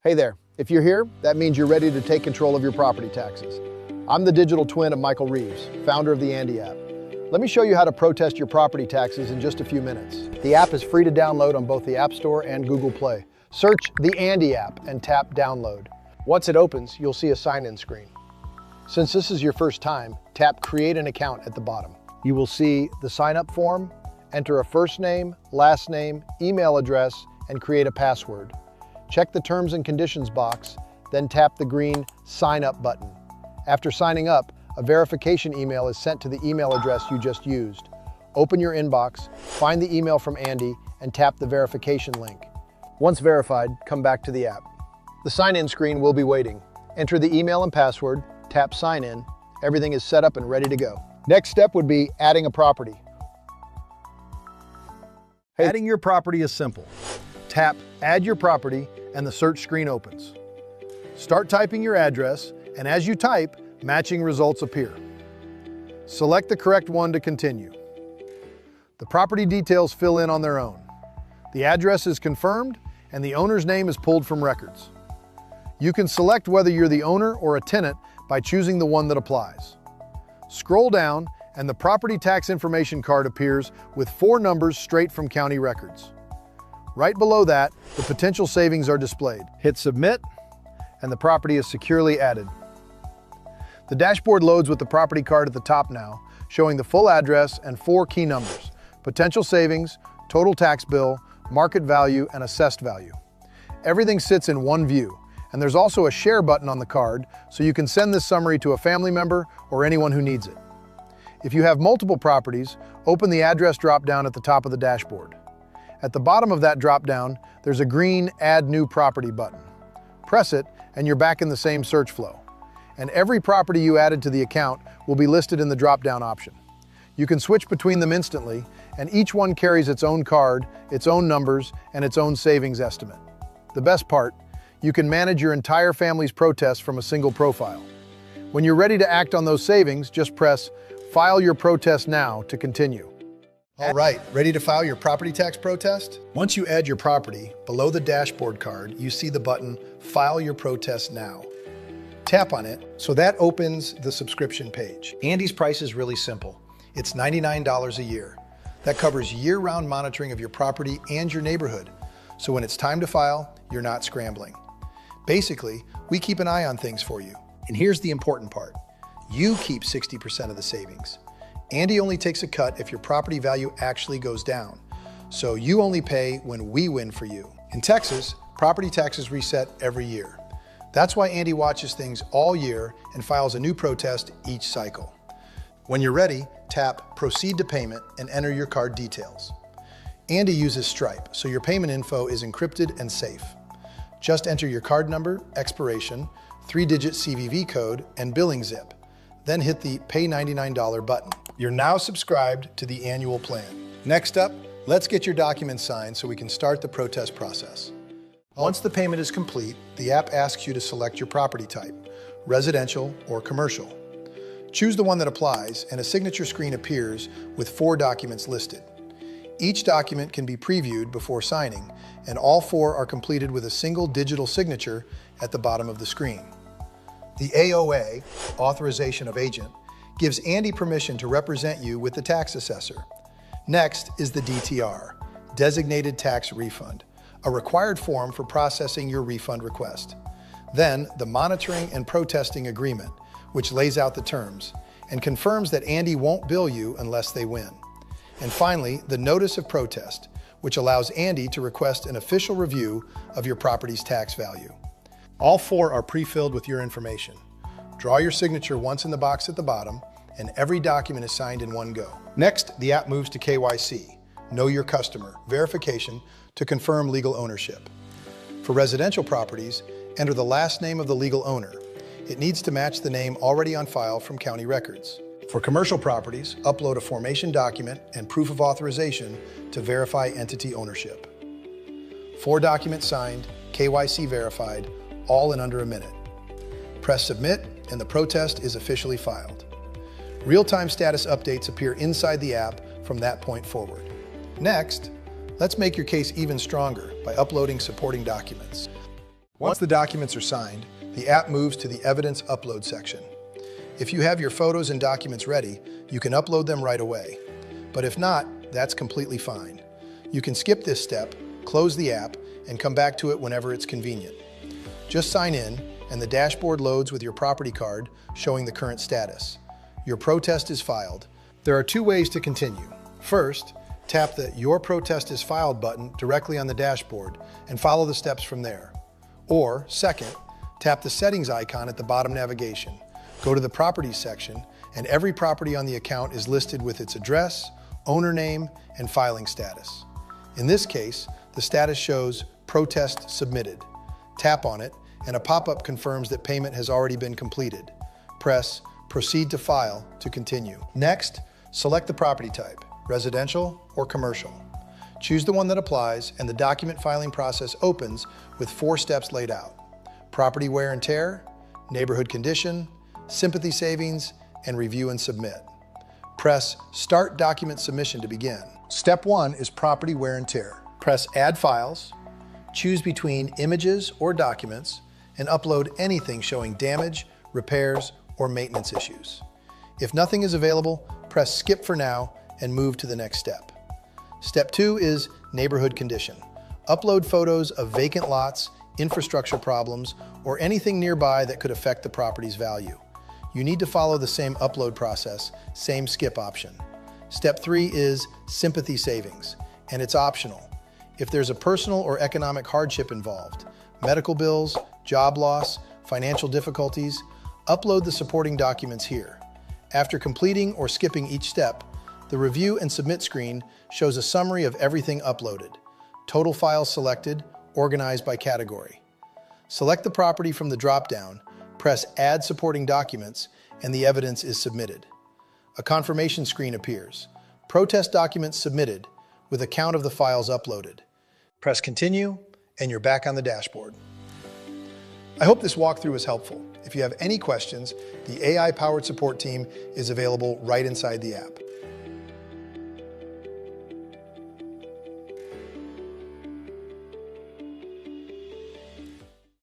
Hey there, if you're here, that means you're ready to take control of your property taxes. I'm the digital twin of Michael Reeves, founder of the Andy app. Let me show you how to protest your property taxes in just a few minutes. The app is free to download on both the App Store and Google Play. Search the Andy app and tap download. Once it opens, you'll see a sign-in screen. Since this is your first time, tap create an account at the bottom. You will see the sign-up form, enter a first name, last name, email address, and create a password. Check the terms and conditions box, then tap the green sign up button. After signing up, a verification email is sent to the email address you just used. Open your inbox, find the email from Andy, and tap the verification link. Once verified, come back to the app. The sign-in screen will be waiting. Enter the email and password, tap sign in. Everything is set up and ready to go. Next step would be adding a property. Adding your property is simple. Tap add your property and the search screen opens. Start typing your address, and as you type, matching results appear. Select the correct one to continue. The property details fill in on their own. The address is confirmed, and the owner's name is pulled from records. You can select whether you're the owner or a tenant by choosing the one that applies. Scroll down, and the property tax information card appears with 4 numbers straight from county records. Right below that, the potential savings are displayed. Hit submit, and the property is securely added. The dashboard loads with the property card at the top now, showing the full address and 4 key numbers: potential savings, total tax bill, market value, and assessed value. Everything sits in one view, and there's also a share button on the card, so you can send this summary to a family member or anyone who needs it. If you have multiple properties, open the address drop-down at the top of the dashboard. At the bottom of that drop-down, there's a green Add New Property button. Press it, and you're back in the same search flow. And every property you added to the account will be listed in the drop-down option. You can switch between them instantly, and each one carries its own card, its own numbers, and its own savings estimate. The best part, you can manage your entire family's protests from a single profile. When you're ready to act on those savings, just press File Your Protest Now to continue. All right, ready to file your property tax protest? Once you add your property, below the dashboard card, you see the button File Your Protest Now. Tap on it, so that opens the subscription page. Andy's price is really simple. It's $99 a year. That covers year-round monitoring of your property and your neighborhood, so when it's time to file, you're not scrambling. Basically, we keep an eye on things for you. And here's the important part. You keep 60% of the savings. Andy only takes a cut if your property value actually goes down, so you only pay when we win for you. In Texas, property taxes reset every year. That's why Andy watches things all year and files a new protest each cycle. When you're ready, tap Proceed to Payment and enter your card details. Andy uses Stripe, so your payment info is encrypted and safe. Just enter your card number, expiration, 3-digit CVV code, and billing zip. Then hit the Pay $99 button. You're now subscribed to the annual plan. Next up, let's get your documents signed so we can start the protest process. Once the payment is complete, the app asks you to select your property type, residential or commercial. Choose the one that applies, and a signature screen appears with 4 documents listed. Each document can be previewed before signing, and all 4 are completed with a single digital signature at the bottom of the screen. The AOA, Authorization of Agent, gives Andy permission to represent you with the tax assessor. Next is the DTR, Designated Tax Refund, a required form for processing your refund request. Then the Monitoring and Protesting Agreement, which lays out the terms and confirms that Andy won't bill you unless they win. And finally, the Notice of Protest, which allows Andy to request an official review of your property's tax value. All 4 are pre-filled with your information. Draw your signature once in the box at the bottom, and every document is signed in one go. Next, the app moves to KYC, Know Your Customer, verification to confirm legal ownership. For residential properties, enter the last name of the legal owner. It needs to match the name already on file from county records. For commercial properties, upload a formation document and proof of authorization to verify entity ownership. 4 documents signed, KYC verified, all in under a minute. Press submit, and the protest is officially filed. Real-time status updates appear inside the app from that point forward. Next, let's make your case even stronger by uploading supporting documents. Once the documents are signed, the app moves to the Evidence Upload section. If you have your photos and documents ready, you can upload them right away. But if not, that's completely fine. You can skip this step, close the app, and come back to it whenever it's convenient. Just sign in, and the dashboard loads with your property card showing the current status. Your protest is filed. There are two ways to continue. First, tap the Your Protest is Filed button directly on the dashboard and follow the steps from there. Or, second, tap the Settings icon at the bottom navigation. Go to the Properties section, and every property on the account is listed with its address, owner name, and filing status. In this case, the status shows Protest Submitted. Tap on it, and a pop-up confirms that payment has already been completed. Press Proceed to File to continue. Next, select the property type, residential or commercial. Choose the one that applies, and the document filing process opens with 4 steps laid out: property wear and tear, neighborhood condition, sympathy savings, and review and submit. Press Start Document Submission to begin. Step 1 is property wear and tear. Press Add Files, choose between images or documents, and upload anything showing damage, repairs, or maintenance issues. If nothing is available, press Skip for now and move to the next step. Step 2 is neighborhood condition. Upload photos of vacant lots, infrastructure problems, or anything nearby that could affect the property's value. You need to follow the same upload process, same skip option. Step 3 is sympathy savings, and it's optional. If there's a personal or economic hardship involved, medical bills, job loss, financial difficulties, upload the supporting documents here. After completing or skipping each step, the Review and Submit screen shows a summary of everything uploaded. Total files selected, organized by category. Select the property from the drop-down, press Add Supporting Documents, and the evidence is submitted. A confirmation screen appears. Protest documents submitted, with a count of the files uploaded. Press Continue, and you're back on the dashboard. I hope this walkthrough was helpful. If you have any questions, the AI-powered support team is available right inside the app.